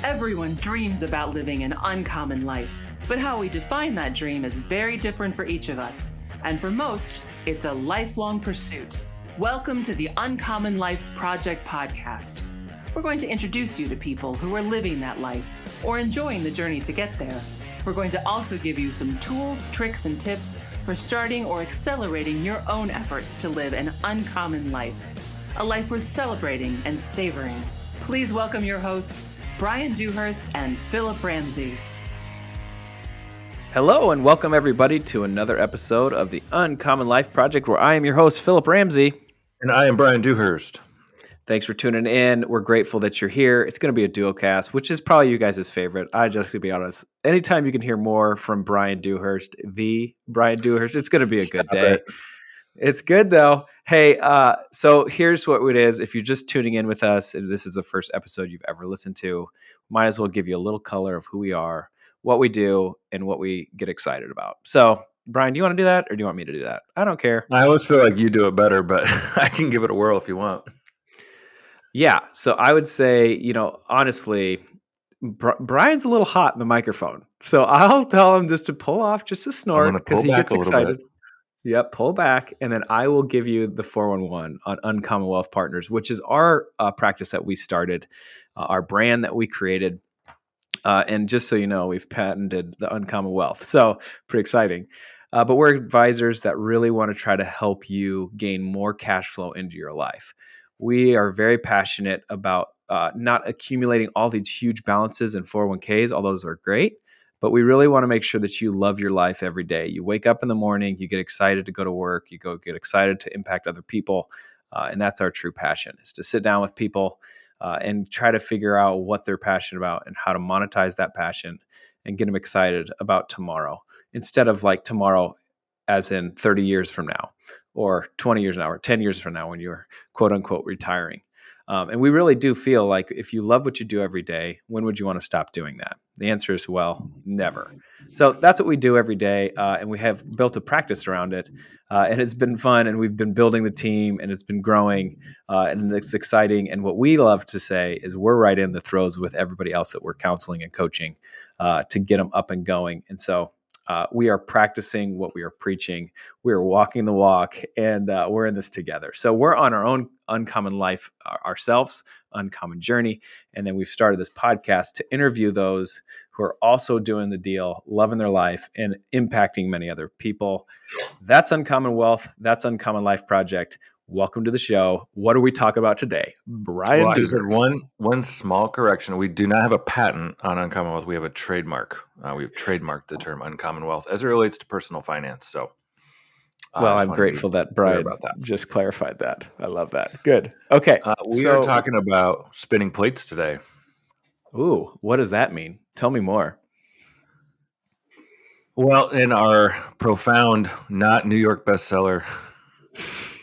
Everyone dreams about living an uncommon life, but how we define that dream is very different for each of us. And for most, it's a lifelong pursuit. Welcome to the Uncommon Life Project podcast. We're going to introduce you to people who are living that life or enjoying the journey to get there. We're going to also give you some tools, tricks, and tips for starting or accelerating your own efforts to live an uncommon life, a life worth celebrating and savoring. Please welcome your hosts, Bryan Dewhurst and Phillip Ramsey. Hello and welcome everybody to another episode of the Uncommon Life Project, where I am your host, Phillip Ramsey. And I am Bryan Dewhurst. Thanks for tuning in. We're grateful that you're here. It's going to be a duo cast, which is probably you guys' favorite. I just to be honest, anytime you can hear more from Bryan Dewhurst, the Bryan Dewhurst, it's going to be a good day. It's good though. Hey, so here's what it is. If you're just tuning in with us, and this is the first episode you've ever listened to, might as well give you a little color of who we are, what we do, and what we get excited about. So, Bryan, do you want to do that, or do you want me to do that? I don't care. I always feel like you do it better, but I can give it a whirl if you want. Yeah. So I would say, honestly, Bryan's a little hot in the microphone. So I'll tell him just to pull off just a snort because he gets excited. Yep, pull back, and then I will give you the 411 on Uncommon Wealth Partners, which is our practice that we started, our brand that we created. And just so you know, we've patented the Uncommon Wealth. So pretty exciting. But we're advisors that really want to try to help you gain more cash flow into your life. We are very passionate about not accumulating all these huge balances in 401ks, although those are great. But we really want to make sure that you love your life every day. You wake up in the morning, you get excited to go to work, you get excited to impact other people. And that's our true passion, is to sit down with people and try to figure out what they're passionate about and how to monetize that passion and get them excited about tomorrow, instead of like tomorrow as in 30 years from now or 20 years now or 10 years from now when you're quote unquote retiring. And we really do feel like if you love what you do every day, when would you want to stop doing that? The answer is, well, never. So that's what we do every day. And we have built a practice around it. And it's been fun. And we've been building the team, and it's been growing. And it's exciting. And what we love to say is we're right in the throes with everybody else that we're counseling and coaching to get them up and going. And so we are practicing what we are preaching. We are walking the walk, and we're in this together. So we're on our own uncommon life ourselves, uncommon journey. And then we've started this podcast to interview those who are also doing the deal, loving their life, and impacting many other people. That's Uncommon Wealth. That's Uncommon Life Project. Welcome to the show. What are we talking about today? Bryan Well, I Dewhurst. just had one small correction. We do not have a patent on Uncommon Wealth. We have a trademark. We've trademarked the term Uncommon Wealth as it relates to personal finance. So, well, I'm grateful that Bryan just clarified that. I love that. Good. Okay. We are talking about spinning plates today. Ooh, what does that mean? Tell me more. Well, in our profound, not New York bestseller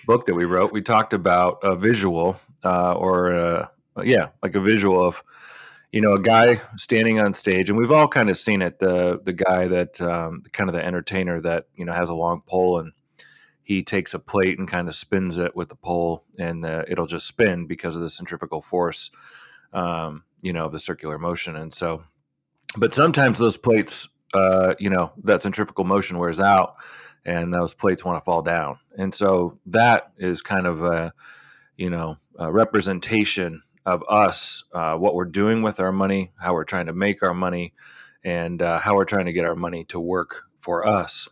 book that we wrote, we talked about a visual like a visual of, a guy standing on stage, and we've all kind of seen it. The guy that kind of the entertainer that, has a long pole, and he takes a plate and kind of spins it with the pole, and it'll just spin because of the centrifugal force, of the circular motion. And so, but sometimes those plates, that centrifugal motion wears out, and those plates want to fall down. And so that is kind of a representation of us, what we're doing with our money, how we're trying to make our money, and how we're trying to get our money to work for us.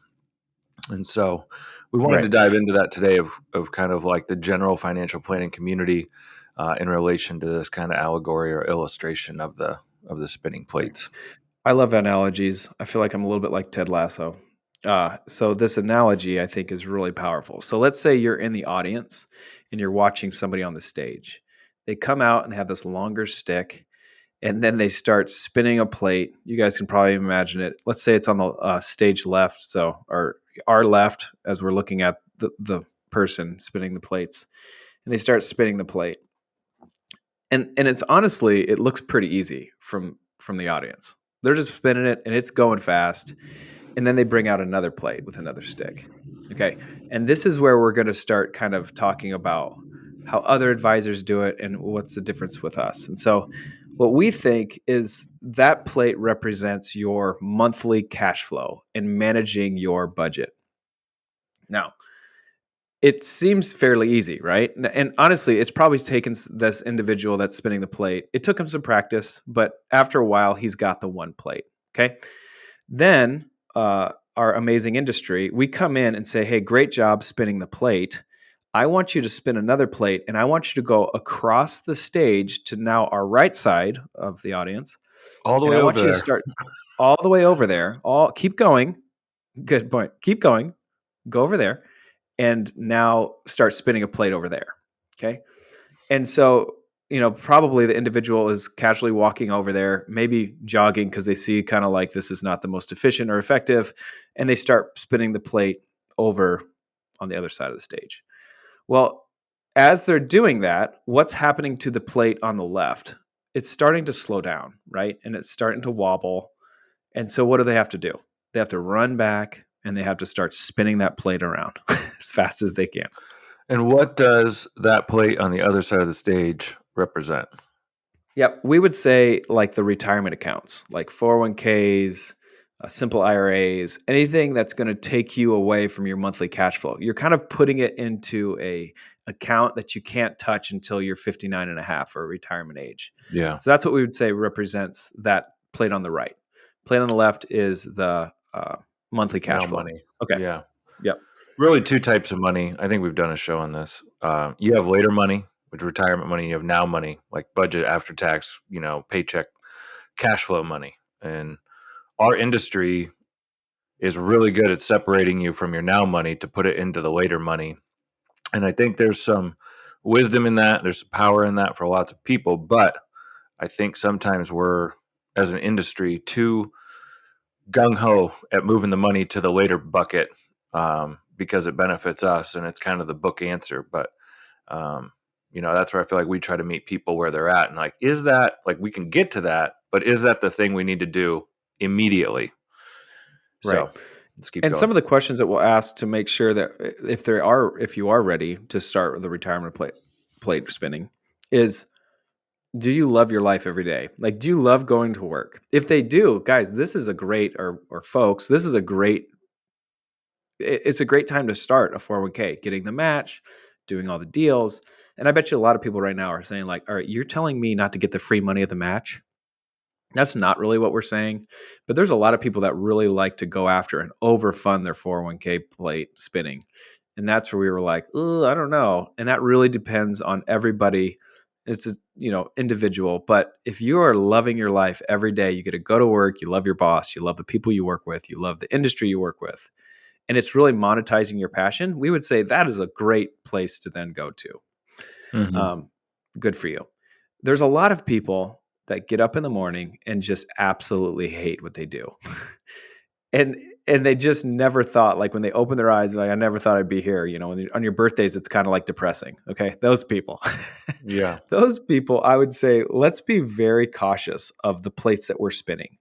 And so we wanted to dive into that today of kind of like the general financial planning community in relation to this kind of allegory or illustration of the spinning plates. I love analogies. I feel like I'm a little bit like Ted Lasso. So this analogy, I think, is really powerful. So let's say you're in the audience and you're watching somebody on the stage. They come out and have this longer stick, and then they start spinning a plate. You guys can probably imagine it. Let's say it's on the stage left, or our left, as we're looking at the person spinning the plates, and they start spinning the plate. And it's honestly, it looks pretty easy from the audience. They're just spinning it, and it's going fast. And then they bring out another plate with another stick. Okay. And this is where we're going to start kind of talking about how other advisors do it and what's the difference with us. And so What we think is that plate represents your monthly cash flow and managing your budget. Now, it seems fairly easy, right? And honestly, it's probably taken this individual that's spinning the plate. It took him some practice, but after a while, he's got the one plate. Okay. Then our amazing industry, we come in and say, hey, great job spinning the plate. I want you to spin another plate, and I want you to go across the stage to now our right side of the audience. All the and way I want over you there. to start all the way over there. Keep going. Good point. Keep going. Go over there. And now start spinning a plate over there. Okay. And so, probably the individual is casually walking over there, maybe jogging because they see kind of like this is not the most efficient or effective. And they start spinning the plate over on the other side of the stage. Well, as they're doing that, what's happening to the plate on the left? It's starting to slow down, right? And it's starting to wobble. And so what do they have to do? They have to run back and they have to start spinning that plate around as fast as they can. And what does that plate on the other side of the stage represent? Yep. We would say like the retirement accounts, like 401ks, simple IRAs, anything that's going to take you away from your monthly cash flow. You're kind of putting it into a account that you can't touch until you're 59 and a half or retirement age. Yeah. So that's what we would say represents that plate on the right. Plate on the left is the monthly cash flow. Money. Okay. Yeah. Yep. Really two types of money. I think we've done a show on this. You have later money, which is retirement money. You have now money, like budget after tax, paycheck cash flow money. And our industry is really good at separating you from your now money to put it into the later money. And I think there's some wisdom in that. There's some power in that for lots of people. But I think sometimes we're, as an industry, too gung-ho at moving the money to the later bucket because it benefits us. And it's kind of the book answer. But, that's where I feel like we try to meet people where they're at. And like, is that, like, we can get to that, but is that the thing we need to do immediately? Right. So let's keep and going. some of the questions that we'll ask to make sure that if you are ready to start with the retirement plate spinning is, do you love your life every day? Like, do you love going to work? If they do, guys, this is a great, or folks, this is it's a great time to start a 401k, getting the match, doing all the deals. And I bet you a lot of people right now are saying like, all right, you're telling me not to get the free money at the match. That's not really what we're saying, but there's a lot of people that really like to go after and overfund their 401k plate spinning. And that's where we were like, oh, I don't know. And that really depends on everybody. It's just, individual. But if you are loving your life every day, you get to go to work, you love your boss, you love the people you work with, you love the industry you work with, and it's really monetizing your passion, we would say that is a great place to then go to. Mm-hmm. Good for you. There's a lot of people that get up in the morning and just absolutely hate what they do. and they just never thought, like when they open their eyes, like, I never thought I'd be here. On your birthdays, it's kind of like depressing. Okay. Those people. Yeah. Those people, I would say, let's be very cautious of the plates that we're spinning.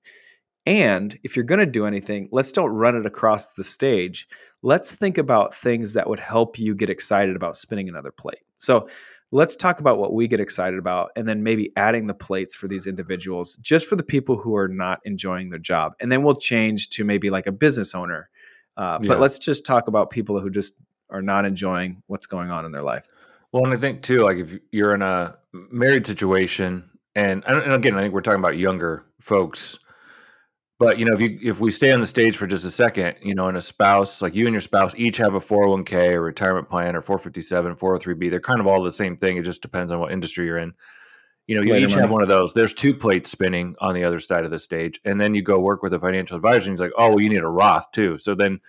And if you're going to do anything, let's don't run it across the stage. Let's think about things that would help you get excited about spinning another plate. So let's talk about what we get excited about, and then maybe adding the plates for these individuals, just for the people who are not enjoying their job. And then we'll change to maybe like a business owner. But let's just talk about people who just are not enjoying what's going on in their life. Well, and I think too, like if you're in a married situation, and again, I think we're talking about younger folks, but if we stay on the stage for just a second, and a spouse, like you and your spouse each have a 401k or retirement plan or 457, 403b, they're kind of all the same thing. It just depends on what industry you're in. You each have one of those. There's two plates spinning on the other side of the stage. And then you go work with a financial advisor and he's like, oh, well, you need a Roth too. So then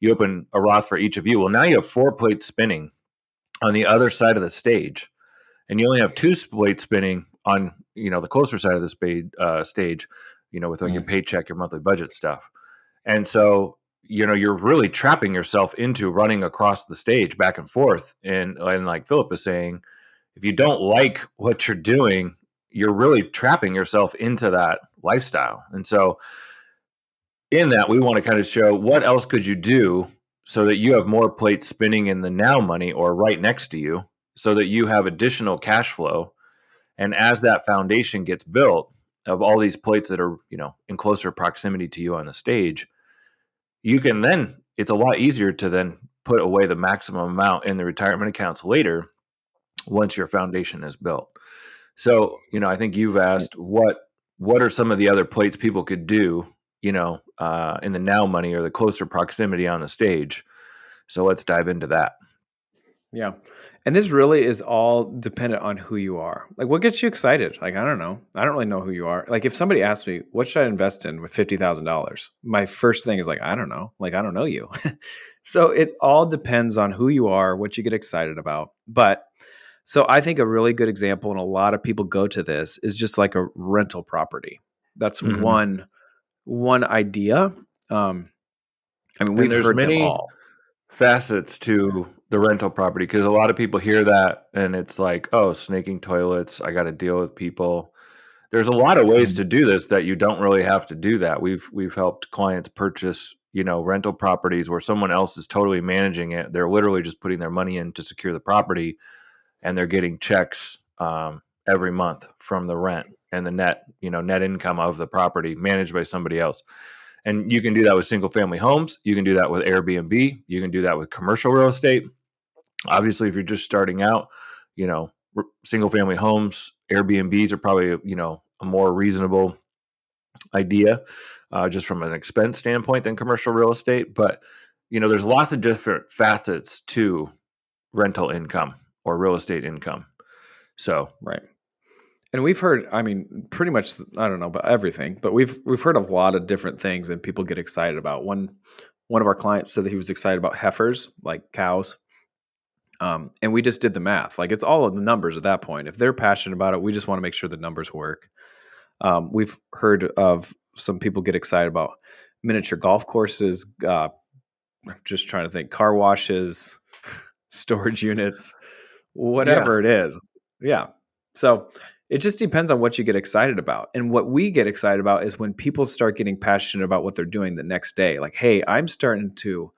you open a Roth for each of you. Well, now you have 4 plates spinning on the other side of the stage. And you only have 2 plates spinning on, the closer side of the stage, with like your paycheck, your monthly budget stuff. And so, you're really trapping yourself into running across the stage back and forth. And like Phillip is saying, if you don't like what you're doing, you're really trapping yourself into that lifestyle. And so in that, we want to kind of show what else could you do so that you have more plates spinning in the now money or right next to you so that you have additional cash flow. And as that foundation gets built of all these plates that are, in closer proximity to you on the stage, you can then, it's a lot easier to then put away the maximum amount in the retirement accounts later once your foundation is built. So, I think you've asked what are some of the other plates people could do, in the now money or the closer proximity on the stage. So let's dive into that. Yeah. And this really is all dependent on who you are. Like, what gets you excited? Like, I don't know. I don't really know who you are. Like, if somebody asks me, what should I invest in with $50,000? My first thing is like, I don't know. Like, I don't know you. So it all depends on who you are, what you get excited about. But so I think a really good example, and a lot of people go to this, is just like a rental property. That's one idea. I mean, we've heard them all. Facets to the rental property, because a lot of people hear that and it's like, oh, snaking toilets, I got to deal with people. There's a lot of ways to do this that you don't really have to do that. We've helped clients purchase, rental properties where someone else is totally managing it. They're literally just putting their money in to secure the property, and they're getting checks every month from the rent and the net income of the property managed by somebody else. And you can do that with single family homes. You can do that with Airbnb. You can do that with commercial real estate. Obviously, if you're just starting out, single family homes, Airbnbs are probably, a more reasonable idea just from an expense standpoint than commercial real estate. But, there's lots of different facets to rental income or real estate income. So, right. And we've heard, I mean, pretty much, I don't know about everything, but we've heard a lot of different things and people get excited about. One of our clients said that he was excited about heifers, like cows. And we just did the math. Like, it's all of the numbers at that point. If they're passionate about it, we just want to make sure the numbers work. We've heard of some people get excited about miniature golf courses, I'm just trying to think, car washes, storage units, whatever it is. Yeah. So it just depends on what you get excited about. And what we get excited about is when people start getting passionate about what they're doing the next day. Like, hey, I'm starting to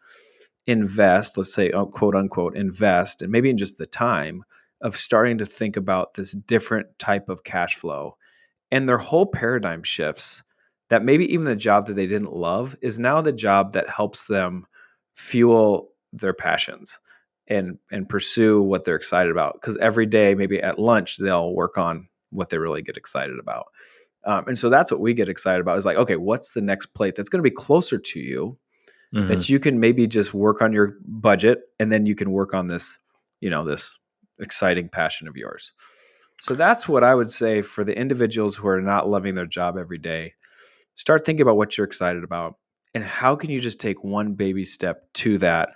invest, let's say, quote unquote, invest, and maybe in just the time of starting to think about this different type of cash flow. And their whole paradigm shifts, that maybe even the job that they didn't love is now the job that helps them fuel their passions and pursue what they're excited about. Because every day, maybe at lunch, they'll work on what they really get excited about. And so that's what we get excited about, is like, okay, what's the next plate that's going to be closer to you that you can maybe just work on your budget, and then you can work on this, this exciting passion of yours. So that's what I would say for the individuals who are not loving their job every day. Start thinking about what you're excited about, and how can you just take one baby step to that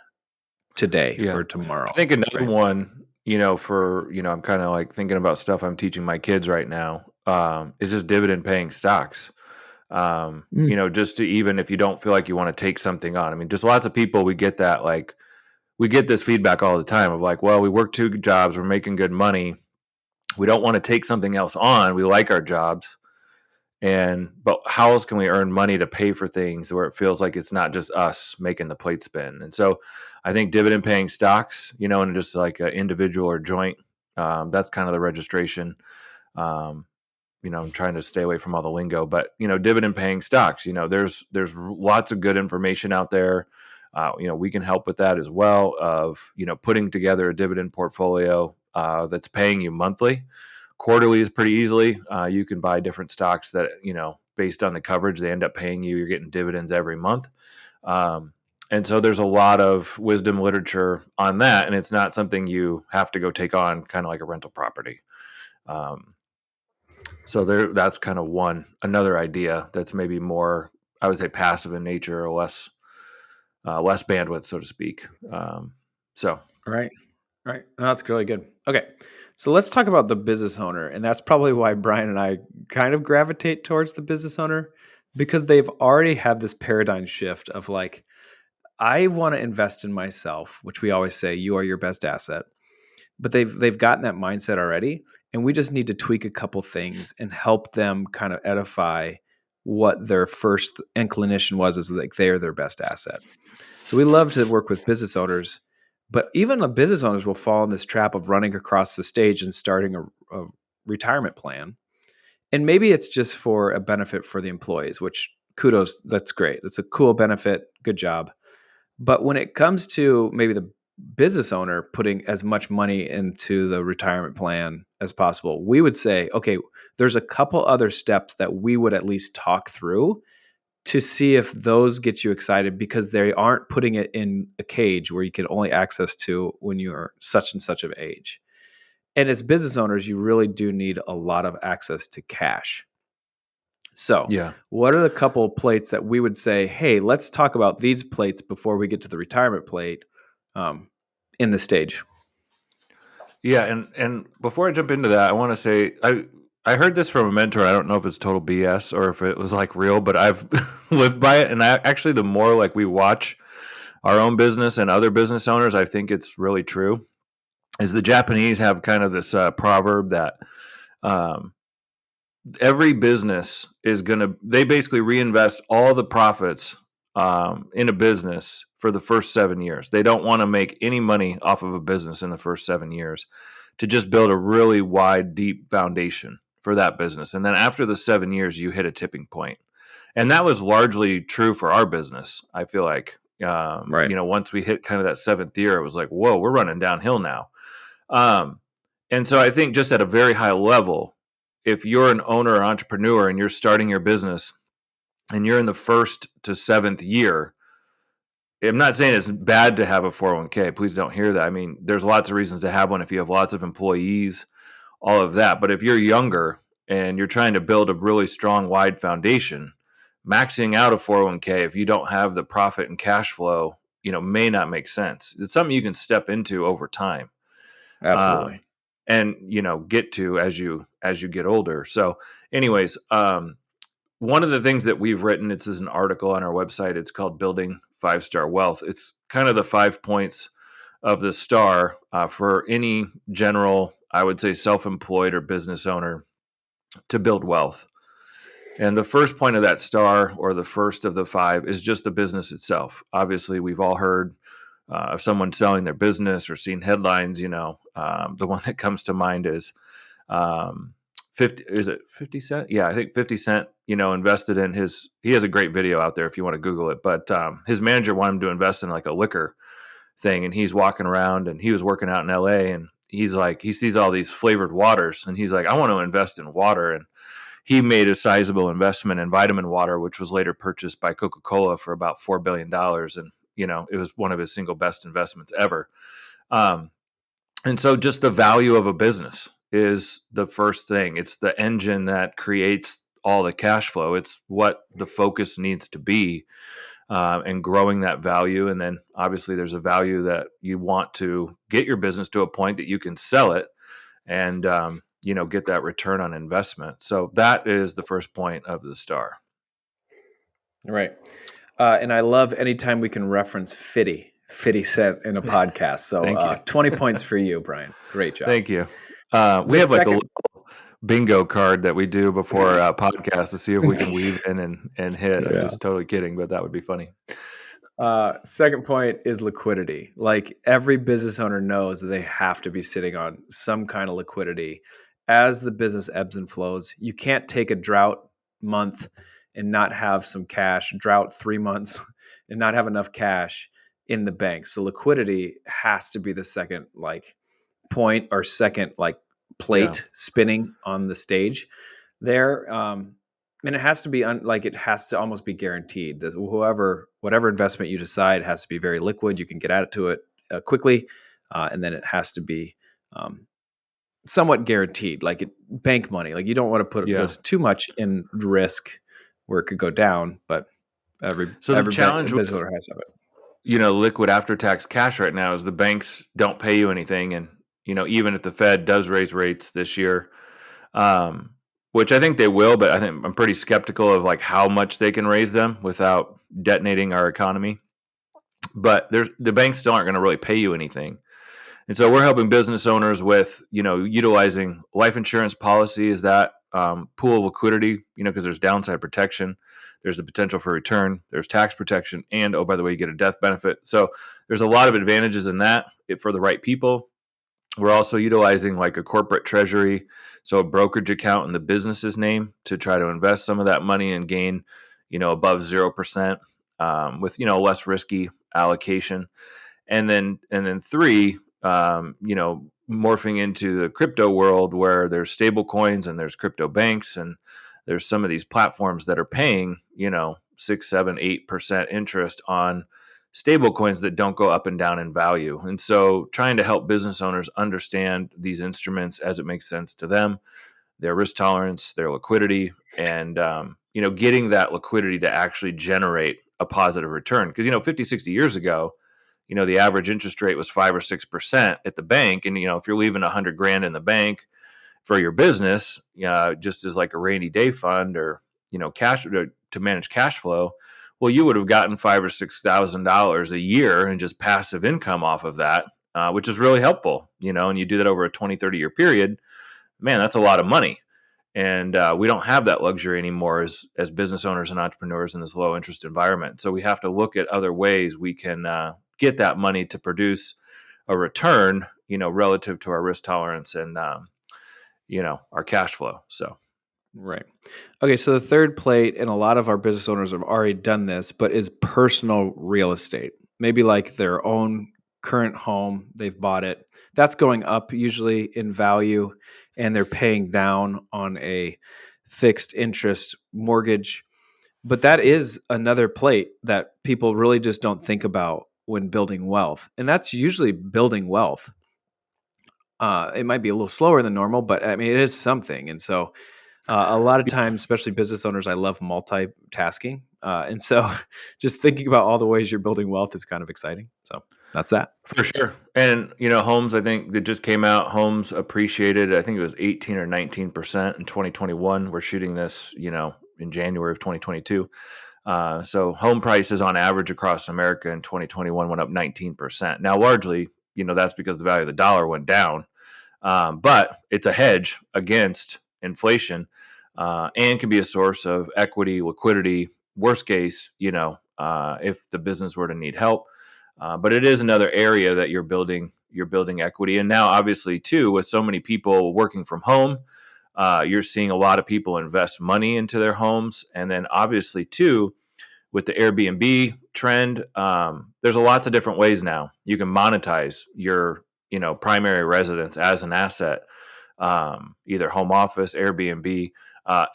today or tomorrow. I think another one, I'm kind of like thinking about stuff I'm teaching my kids right now, is just dividend paying stocks. Just to, even if you don't feel like you want to take something on. I mean, just lots of people, we get that, like, we get this feedback all the time of like, well, we work 2 jobs, we're making good money, we don't want to take something else on, we like our jobs, but how else can we earn money to pay for things where it feels like it's not just us making the plate spin? And so I think dividend paying stocks, and just like an individual or joint, that's kind of the registration. I'm trying to stay away from all the lingo, but dividend paying stocks, there's lots of good information out there. We can help with that as well, of, putting together a dividend portfolio that's paying you monthly. Quarterly is pretty easily. You can buy different stocks that, based on the coverage, they end up paying you, you're getting dividends every month. And so there's a lot of wisdom literature on that. And it's not something you have to go take on, kind of like a rental property. So that's kind of another idea that's maybe more, I would say, passive in nature, or less bandwidth, so to speak. Right. No, that's really good. Okay. So let's talk about the business owner. And that's probably why Brian and I kind of gravitate towards the business owner, because they've already had this paradigm shift of like, I want to invest in myself, which we always say, you are your best asset. But they've gotten that mindset already. And we just need to tweak a couple things and help them kind of edify what their first inclination was, is like they are their best asset. So we love to work with business owners, but even the business owners will fall in this trap of running across the stage and starting a retirement plan. And maybe it's just for a benefit for the employees, which kudos, that's great. That's a cool benefit. Good job. But when it comes to maybe the business owner putting as much money into the retirement plan as possible, we would say, okay, there's a couple other steps that we would at least talk through to see if those get you excited, because they aren't putting it in a cage where you can only access to when you are such and such of age. And as business owners, you really do need a lot of access to cash. So, what are the couple of plates that we would say, hey, let's talk about these plates before we get to the retirement plate in the stage? Yeah, and before I jump into that, I want to say I heard this from a mentor. I don't know if it's total BS or if it was like real, but I've lived by it. And actually, the more like we watch our own business and other business owners, I think it's really true. Is the Japanese have kind of this proverb that every business is they basically reinvest all the profits in a business for the first 7 years. They don't want to make any money off of a business in the first 7 years, to just build a really wide, deep foundation for that business. And then after the 7 years, you hit a tipping point. And that was largely true for our business. I feel like, once we hit kind of that 7th year, it was like, whoa, we're running downhill now. And so I think just at a very high level, if you're an owner or entrepreneur and you're starting your business and you're in the 1st to 7th year, I'm not saying it's bad to have a 401k. Please don't hear that. I mean, there's lots of reasons to have one if you have lots of employees, all of that. But if you're younger and you're trying to build a really strong, wide foundation, maxing out a 401k, if you don't have the profit and cash flow, may not make sense. It's something you can step into over time. Absolutely. And, get to as you get older. So anyways, one of the things that we've written, this is an article on our website. It's called Building 5-Star Wealth. It's kind of the 5 points of the star for any general, I would say, self-employed or business owner to build wealth. And the first point of that star, or the first of the 5, is just the business itself. Obviously, we've all heard of someone selling their business or seen headlines. The one that comes to mind is 50 Cent? Yeah, I think 50 Cent, invested in he has a great video out there if you want to Google it, but his manager wanted him to invest in like a liquor thing, and he's walking around, and he was working out in LA, and he's like, he sees all these flavored waters, and he's like, I want to invest in water. And he made a sizable investment in vitamin water, which was later purchased by Coca-Cola for about $4 billion. And, it was one of his single best investments ever. And so just the value of a business is the first thing. It's the engine that creates all the cash flow. It's what the focus needs to be, and growing that value. And then obviously there's a value that you want to get your business to a point that you can sell it and, get that return on investment. So that is the first point of the star. Right. And I love anytime we can reference 50 Cent in a podcast. So 20 points for you, Brian. Great job. Thank you. We have like a little bingo card that we do before a podcast to see if we can weave in and hit. I'm just totally kidding, but that would be funny. Second point is liquidity. Like every business owner knows that they have to be sitting on some kind of liquidity as the business ebbs and flows. You can't take a drought month and not have some cash, drought 3 months and not have enough cash in the bank. So liquidity has to be the second point or second plate spinning on the stage there. And it has to be it has to almost be guaranteed that whatever investment you decide has to be very liquid. You can get at it quickly. And then it has to be somewhat guaranteed, bank money. You don't want to put just too much in risk where it could go down, but every challenge business owner has to have it. Liquid after-tax cash right now is the banks don't pay you anything. And, even if the Fed does raise rates this year, which I think they will, but I'm pretty skeptical of how much they can raise them without detonating our economy. But the banks still aren't going to really pay you anything. And so we're helping business owners with, utilizing life insurance policy as that pool of liquidity, because there's downside protection. There's the potential for return. There's tax protection. And, oh, by the way, you get a death benefit. So there's a lot of advantages in that for the right people. We're also utilizing like a corporate treasury, so a brokerage account in the business's name to try to invest some of that money and gain, above 0%, with, less risky allocation. And then three, morphing into the crypto world where there's stable coins and there's crypto banks, and there's some of these platforms that are paying, 6, 7, 8% interest on stable coins that don't go up and down in value. And so trying to help business owners understand these instruments as it makes sense to them, their risk tolerance, their liquidity, and, getting that liquidity to actually generate a positive return. Because, 50, 60 years ago, the average interest rate was 5 or 6% at the bank. And, if you're leaving $100,000 in the bank for your business, just as like a rainy day fund or, cash to manage cash flow, well, you would have gotten $5,000 or $6,000 a year in just passive income off of that, which is really helpful, and you do that over a 20, 30-year period, man, that's a lot of money. And we don't have that luxury anymore as business owners and entrepreneurs in this low interest environment. So we have to look at other ways we can get that money to produce a return, relative to our risk tolerance and, our cash flow. So. Right. Okay. So the third plate, and a lot of our business owners have already done this, but is personal real estate. Maybe like their own current home, they've bought it. That's going up usually in value, and they're paying down on a fixed interest mortgage. But that is another plate that people really just don't think about when building wealth. And that's usually building wealth. It might be a little slower than normal, but I mean, it is something. And so a lot of times, especially business owners, I love multitasking. And so just thinking about all the ways you're building wealth is kind of exciting. So that's that. For sure. And, homes, I think that just came out, homes appreciated, I think it was 18 or 19% in 2021. We're shooting this, in January of 2022. So home prices on average across America in 2021 went up 19%. Now, largely, that's because the value of the dollar went down. But it's a hedge against inflation, and can be a source of equity, liquidity, worst case, if the business were to need help. But it is another area that you're building equity. And now, obviously, too, with so many people working from home, you're seeing a lot of people invest money into their homes. And then, obviously, too, with the Airbnb trend, there's lots of different ways now you can monetize your primary residence as an asset, either home office, Airbnb,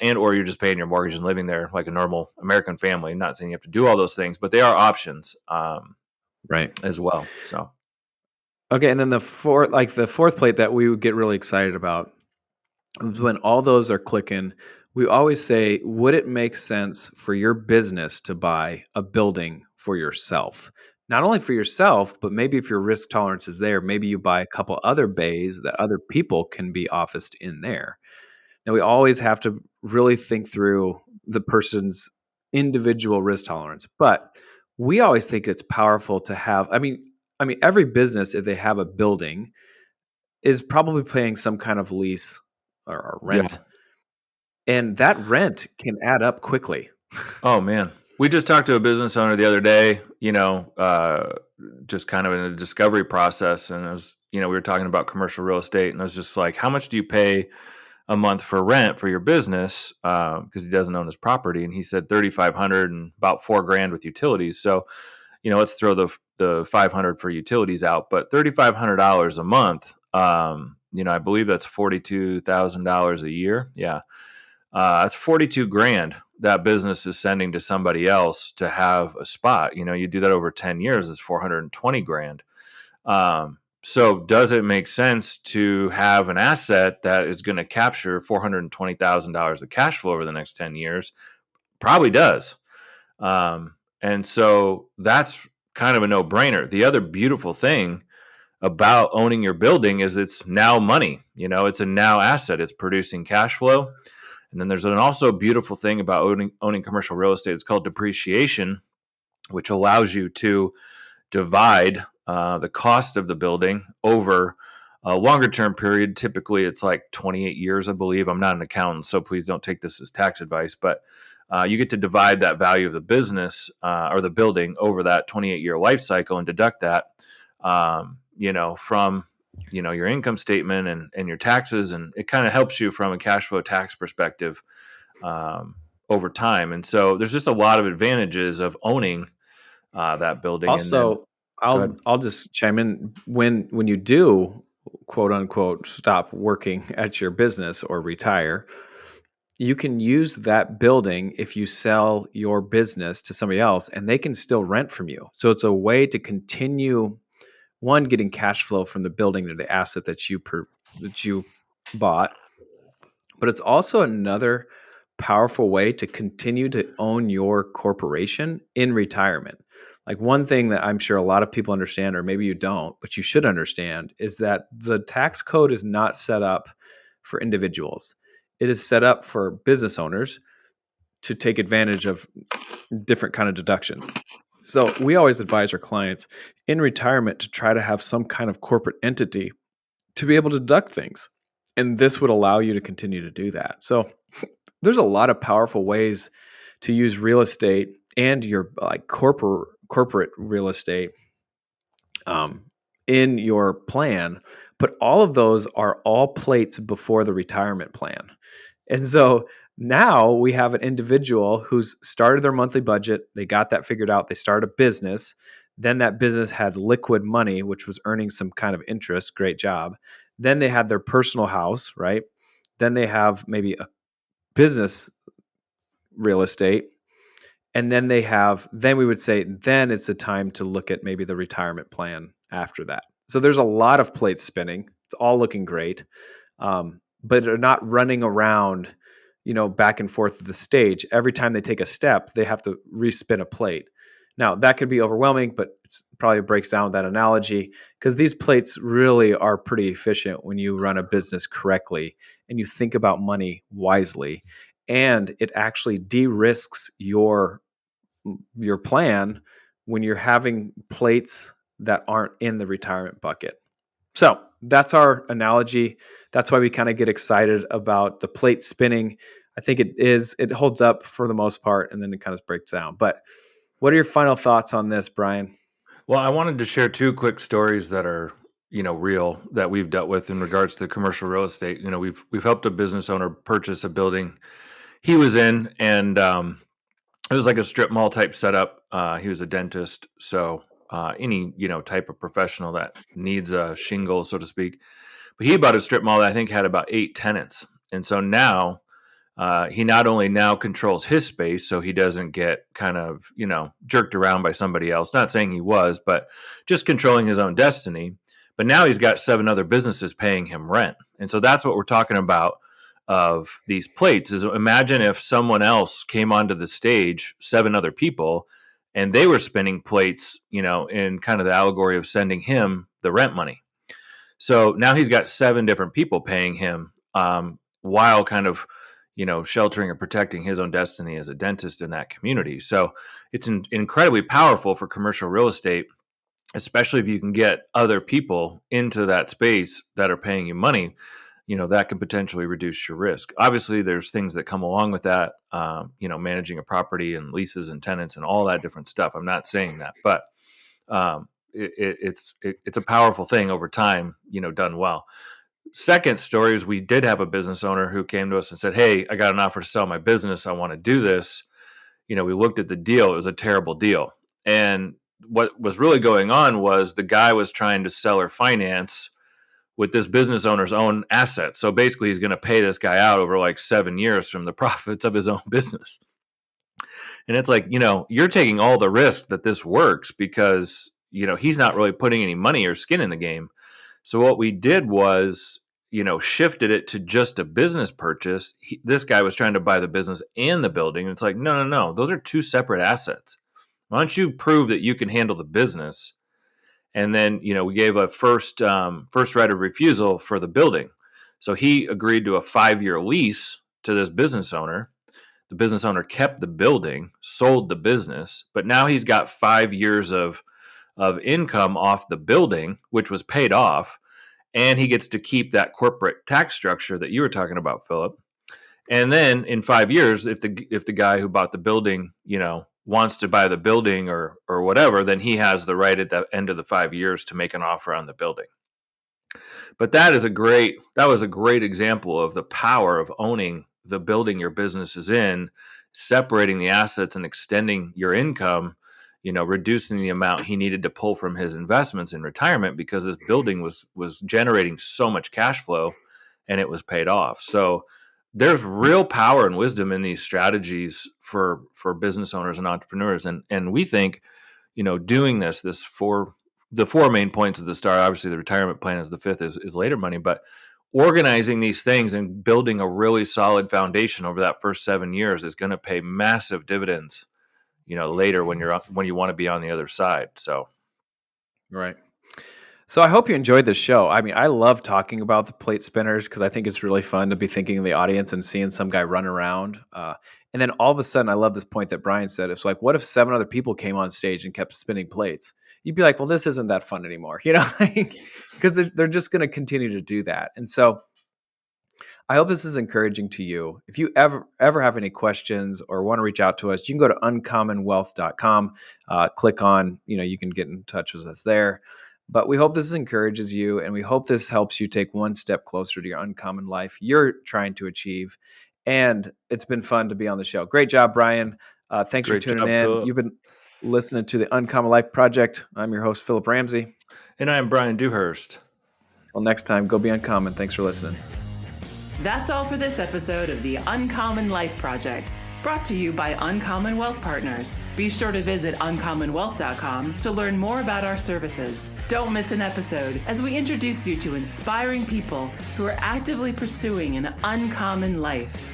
and or you're just paying your mortgage and living there like a normal American family. I'm not saying you have to do all those things, but they are options. Right. As well. So, okay. And then the fourth plate that we would get really excited about is when all those are clicking. We always say, would it make sense for your business to buy a building for yourself? Not only for yourself, but maybe if your risk tolerance is there, maybe you buy a couple other bays that other people can be officed in there. Now, we always have to really think through the person's individual risk tolerance, but we always think it's powerful to have. I mean, every business, if they have a building, is probably paying some kind of lease or rent, and that rent can add up quickly. Oh man, we just talked to a business owner the other day. Just kind of in a discovery process, and it was, we were talking about commercial real estate, and I was just like, how much do you pay a month for rent for your business? Because he doesn't own his property, and he said $3,500 and about $4,000 with utilities. So, let's throw the $500 for utilities out, but $3,500 a month. I believe that's $42,000 a year. Yeah, that's $42,000 that business is sending to somebody else to have a spot. You do that over 10 years, it's $420,000. So does it make sense to have an asset that is going to capture $420,000 of cash flow over the next 10 years? Probably does. And so that's kind of a no-brainer. The other beautiful thing about owning your building is it's now money. It's a now asset. It's producing cash flow. And then there's an also beautiful thing about owning commercial real estate. It's called depreciation, which allows you to divide the cost of the building over a longer term period. Typically, it's like 28 years, I believe. I'm not an accountant, so please don't take this as tax advice. But you get to divide that value of the business or the building over that 28-year life cycle and deduct that, from your income statement and your taxes, and it kind of helps you from a cash flow tax perspective over time. And so there's just a lot of advantages of owning that building. And then Also, I'll just chime in when you do quote unquote stop working at your business or retire, you can use that building if you sell your business to somebody else and they can still rent from you. So it's a way to continue getting cash flow from the building or the asset that you bought, but it's also another powerful way to continue to own your corporation in retirement. Like, one thing that I'm sure a lot of people understand, or maybe you don't, but you should understand, is that the tax code is not set up for individuals. It is set up for business owners to take advantage of different kind of deductions. So we always advise our clients in retirement to try to have some kind of corporate entity to be able to deduct things. And this would allow you to continue to do that. So there's a lot of powerful ways to use real estate and your corporate real estate in your plan. But all of those are all plates before the retirement plan. And so now we have an individual who's started their monthly budget. They got that figured out. They started a business. Then that business had liquid money, which was earning some kind of interest. Great job. Then they had their personal house, right? Then they have maybe a business real estate. And then then we would say, then it's a time to look at maybe the retirement plan after that. So there's a lot of plates spinning. It's all looking great. But they're not running around, back and forth to the stage. Every time they take a step, they have to respin a plate. Now, that could be overwhelming, but it probably breaks down with that analogy, because these plates really are pretty efficient when you run a business correctly and you think about money wisely. And it actually de-risks your plan when you're having plates that aren't in the retirement bucket. So that's our analogy. That's why we kind of get excited about the plate spinning. I think it holds up for the most part, and then it kind of breaks down. But what are your final thoughts on this, Brian? Well, I wanted to share two quick stories that are, real, that we've dealt with in regards to commercial real estate. We've helped a business owner purchase a building he was in, and it was like a strip mall type setup. He was a dentist, so any type of professional that needs a shingle, so to speak. But he bought a strip mall that I think had about 8 tenants, and so now he not only now controls his space, so he doesn't get kind of jerked around by somebody else. Not saying he was, but just controlling his own destiny. But now he's got 7 other businesses paying him rent, and so that's what we're talking about. Of these plates is, imagine if someone else came onto the stage, 7 other people, and they were spinning plates, in kind of the allegory of sending him the rent money. So now he's got 7 different people paying him, while kind of, sheltering or protecting his own destiny as a dentist in that community. So it's incredibly powerful for commercial real estate, especially if you can get other people into that space that are paying you money. That can potentially reduce your risk. Obviously, there's things that come along with that, managing a property and leases and tenants and all that different stuff. I'm not saying that, but it's a powerful thing over time, done well. Second story is, we did have a business owner who came to us and said, "Hey, I got an offer to sell my business. I want to do this." We looked at the deal. It was a terrible deal. And what was really going on was the guy was trying to sell or finance with this business owner's own assets. So basically, he's going to pay this guy out over like 7 years from the profits of his own business. And it's like, you're taking all the risk that this works, because, he's not really putting any money or skin in the game. So what we did was, shifted it to just a business purchase. This guy was trying to buy the business and the building. And it's like, no. Those are 2 separate assets. Why don't you prove that you can handle the business? And then, we gave a first right of refusal for the building. So he agreed to a 5-year lease to this business owner. The business owner kept the building, sold the business, but now he's got 5 years of income off the building, which was paid off. And he gets to keep that corporate tax structure that you were talking about, Philip. And then in 5 years, if the guy who bought the building, wants to buy the building or whatever, then he has the right at the end of the 5 years to make an offer on the building. But that was a great example of the power of owning the building your business is in, separating the assets and extending your income, reducing the amount he needed to pull from his investments in retirement because his building was generating so much cash flow and it was paid off. So there's real power and wisdom in these strategies for business owners and entrepreneurs. And we think, doing this for the four main points of the STAR, obviously the retirement plan is the fifth, is later money, but organizing these things and building a really solid foundation over that first 7 years is going to pay massive dividends, later when you want to be on the other side. So, right. So I hope you enjoyed this show. I mean, I love talking about the plate spinners because I think it's really fun to be thinking of the audience and seeing some guy run around. And then all of a sudden, I love this point that Bryan said. It's like, what if 7 other people came on stage and kept spinning plates? You'd be like, well, this isn't that fun anymore, because they're just going to continue to do that. And so I hope this is encouraging to you. If you ever have any questions or want to reach out to us, you can go to uncommonwealth.com, click on, you can get in touch with us there. But we hope this encourages you, and we hope this helps you take one step closer to your uncommon life you're trying to achieve. And it's been fun to be on the show. Great job, Bryan. Thanks for tuning in. Phillip. You've been listening to the Uncommon Life Project. I'm your host, Phillip Ramsey. And I'm Bryan Dewhurst. Till next time, go be uncommon. Thanks for listening. That's all for this episode of the Uncommon Life Project, brought to you by Uncommon Wealth Partners. Be sure to visit uncommonwealth.com to learn more about our services. Don't miss an episode as we introduce you to inspiring people who are actively pursuing an uncommon life.